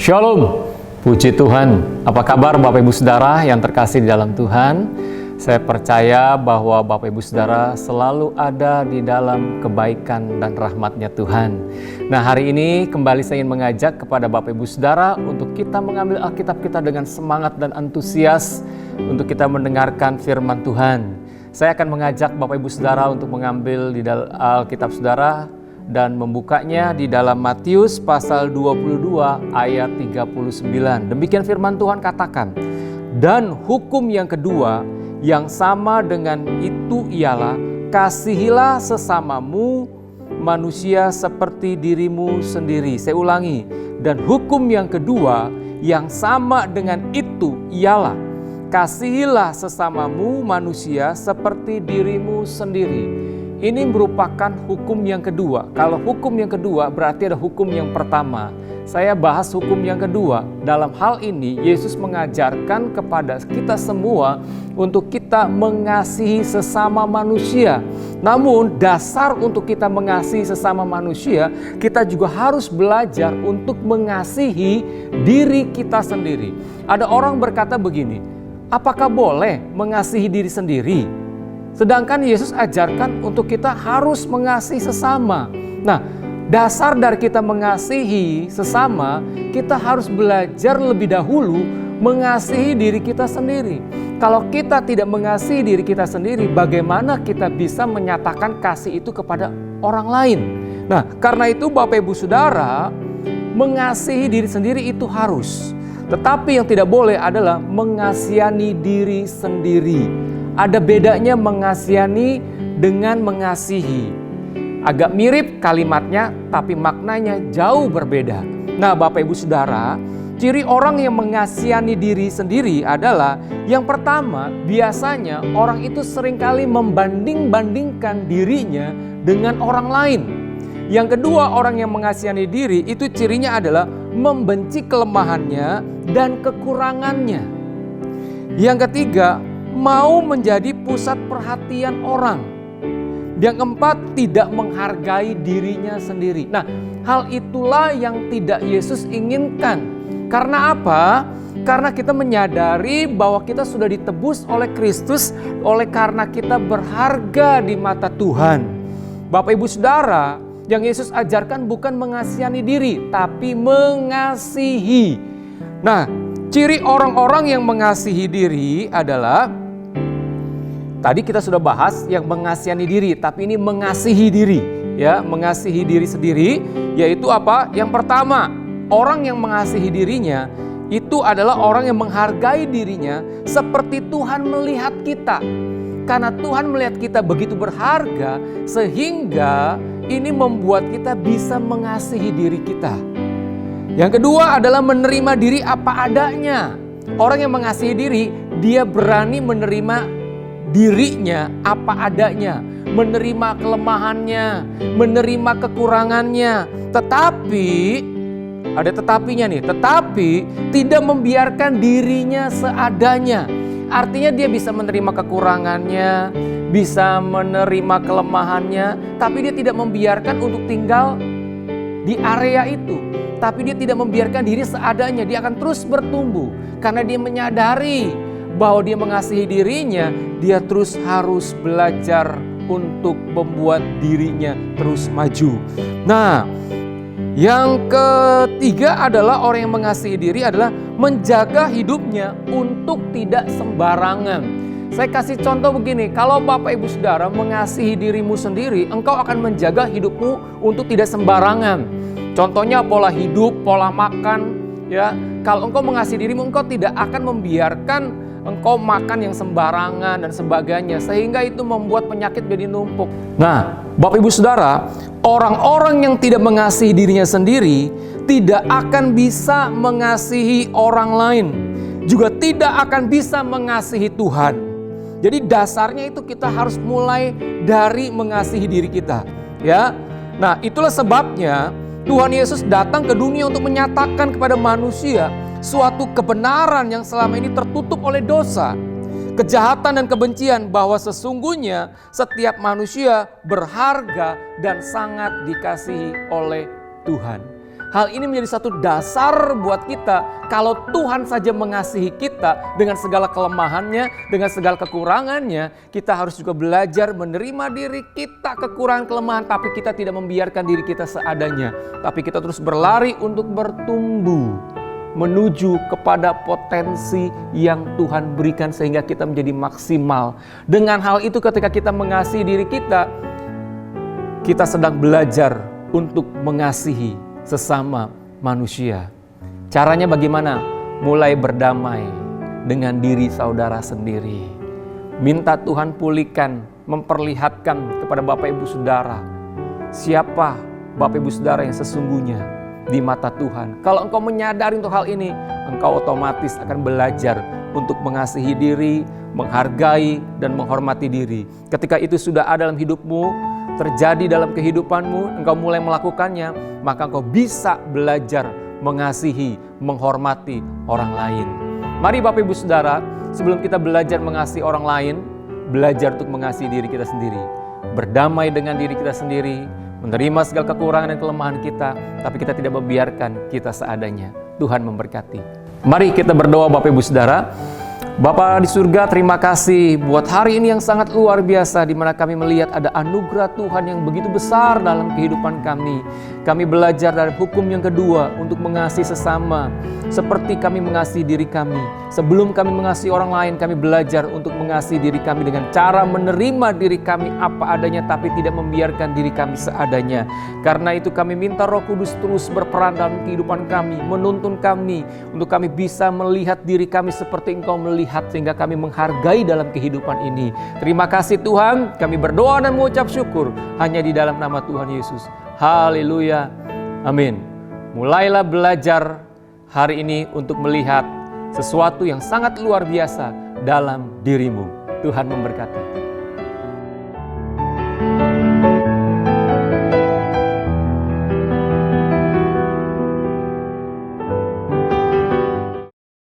Shalom, puji Tuhan. Apa kabar Bapak Ibu Saudara yang terkasih di dalam Tuhan? Saya percaya bahwa Bapak Ibu Saudara selalu ada di dalam kebaikan dan rahmat-Nya Tuhan. Nah, hari ini kembali saya ingin mengajak kepada Bapak Ibu Saudara untuk kita mengambil Alkitab kita dengan semangat dan antusias untuk kita mendengarkan firman Tuhan. Saya akan mengajak Bapak Ibu Saudara untuk mengambil di dalam Alkitab Saudara dan membukanya di dalam Matius pasal 22 ayat 39. Demikian firman Tuhan katakan, "Dan hukum yang kedua yang sama dengan itu ialah, kasihilah sesamamu manusia seperti dirimu sendiri." Saya ulangi, dan hukum yang kedua yang sama dengan itu ialah, kasihilah sesamamu manusia seperti dirimu sendiri. Ini merupakan hukum yang kedua. Kalau hukum yang kedua berarti ada hukum yang pertama. Saya bahas hukum yang kedua. Dalam hal ini Yesus mengajarkan kepada kita semua untuk kita mengasihi sesama manusia. Namun dasar untuk kita mengasihi sesama manusia, kita juga harus belajar untuk mengasihi diri kita sendiri. Ada orang berkata begini, apakah boleh mengasihi diri sendiri? Sedangkan Yesus ajarkan untuk kita harus mengasihi sesama. Nah, dasar dari kita mengasihi sesama, kita harus belajar lebih dahulu mengasihi diri kita sendiri. Kalau kita tidak mengasihi diri kita sendiri, bagaimana kita bisa menyatakan kasih itu kepada orang lain? Nah, karena itu Bapak Ibu Saudara, mengasihi diri sendiri itu harus. Tetapi yang tidak boleh adalah mengasihani diri sendiri. Ada bedanya mengasihani dengan mengasihi. Agak mirip kalimatnya, tapi maknanya jauh berbeda. Nah, Bapak Ibu Saudara, ciri orang yang mengasihani diri sendiri adalah, yang pertama, biasanya orang itu seringkali membanding-bandingkan dirinya dengan orang lain. Yang kedua, orang yang mengasihani diri itu cirinya adalah membenci kelemahannya dan kekurangannya. Yang ketiga, mau menjadi pusat perhatian orang. Yang keempat, tidak menghargai dirinya sendiri. Nah, hal itulah yang tidak Yesus inginkan. Karena apa? Karena kita menyadari bahwa kita sudah ditebus oleh Kristus, oleh karena kita berharga di mata Tuhan. Bapak Ibu Saudara, yang Yesus ajarkan bukan mengasihani diri, tapi mengasihi. Nah, ciri orang-orang yang mengasihi diri adalah, tadi kita sudah bahas yang mengasihani diri, tapi ini mengasihi diri, ya, mengasihi diri sendiri, yaitu apa? Yang pertama, orang yang mengasihi dirinya itu adalah orang yang menghargai dirinya seperti Tuhan melihat kita. Karena Tuhan melihat kita begitu berharga, sehingga ini membuat kita bisa mengasihi diri kita. Yang kedua adalah menerima diri apa adanya. Orang yang mengasihi diri, dia berani menerima dirinya apa adanya, menerima kelemahannya, menerima kekurangannya. Tetapi, ada tetapinya nih, tetapi tidak membiarkan dirinya seadanya. Artinya dia bisa menerima kekurangannya, bisa menerima kelemahannya, tapi dia tidak membiarkan untuk tinggal di area itu. Tapi dia tidak membiarkan diri seadanya, dia akan terus bertumbuh. Karena dia menyadari bahwa dia mengasihi dirinya, dia terus harus belajar untuk membuat dirinya terus maju. Nah, yang ketiga adalah orang yang mengasihi diri adalah menjaga hidupnya untuk tidak sembarangan. Saya kasih contoh begini, kalau Bapak Ibu Saudara mengasihi dirimu sendiri, engkau akan menjaga hidupmu untuk tidak sembarangan. Contohnya pola hidup, pola makan, ya. Kalau engkau mengasihi dirimu, engkau tidak akan membiarkan engkau makan yang sembarangan dan sebagainya, sehingga itu membuat penyakit jadi numpuk. Nah, Bapak Ibu Saudara, orang-orang yang tidak mengasihi dirinya sendiri tidak akan bisa mengasihi orang lain, juga tidak akan bisa mengasihi Tuhan. Jadi dasarnya itu kita harus mulai dari mengasihi diri kita, ya. Nah, itulah sebabnya Tuhan Yesus datang ke dunia untuk menyatakan kepada manusia suatu kebenaran yang selama ini tertutup oleh dosa, kejahatan dan kebencian, bahwa sesungguhnya setiap manusia berharga dan sangat dikasihi oleh Tuhan. Hal ini menjadi satu dasar buat kita. Kalau Tuhan saja mengasihi kita dengan segala kelemahannya, dengan segala kekurangannya, kita harus juga belajar menerima diri kita kekurangan kelemahan, tapi kita tidak membiarkan diri kita seadanya. Tapi kita terus berlari untuk bertumbuh menuju kepada potensi yang Tuhan berikan sehingga kita menjadi maksimal. Dengan hal itu ketika kita mengasihi diri kita sedang belajar untuk mengasihi sesama manusia. Caranya bagaimana? Mulai berdamai dengan diri saudara sendiri. Minta Tuhan pulihkan, memperlihatkan kepada Bapak Ibu Saudara siapa Bapak Ibu Saudara yang sesungguhnya di mata Tuhan. Kalau engkau menyadari untuk hal ini, engkau otomatis akan belajar untuk mengasihi diri, menghargai dan menghormati diri. Ketika itu sudah ada dalam hidupmu, terjadi dalam kehidupanmu, engkau mulai melakukannya, maka engkau bisa belajar mengasihi, menghormati orang lain. Mari Bapak Ibu Saudara, sebelum kita belajar mengasihi orang lain, belajar untuk mengasihi diri kita sendiri. Berdamai dengan diri kita sendiri, menerima segala kekurangan dan kelemahan kita, tapi kita tidak membiarkan kita seadanya. Tuhan memberkati. Mari kita berdoa Bapak Ibu Saudara. Bapa di surga, terima kasih buat hari ini yang sangat luar biasa, di mana kami melihat ada anugerah Tuhan yang begitu besar dalam kehidupan kami. Kami belajar dari hukum yang kedua untuk mengasihi sesama seperti kami mengasihi diri kami. Sebelum kami mengasihi orang lain, kami belajar untuk mengasihi diri kami dengan cara menerima diri kami apa adanya, tapi tidak membiarkan diri kami seadanya. Karena itu kami minta Roh Kudus terus berperan dalam kehidupan kami, menuntun kami untuk kami bisa melihat diri kami seperti Engkau melihat, sehingga kami menghargai dalam kehidupan ini. Terima kasih Tuhan, kami berdoa dan mengucap syukur hanya di dalam nama Tuhan Yesus. Haleluya, amin. Mulailah belajar hari ini untuk melihat sesuatu yang sangat luar biasa dalam dirimu. Tuhan memberkati.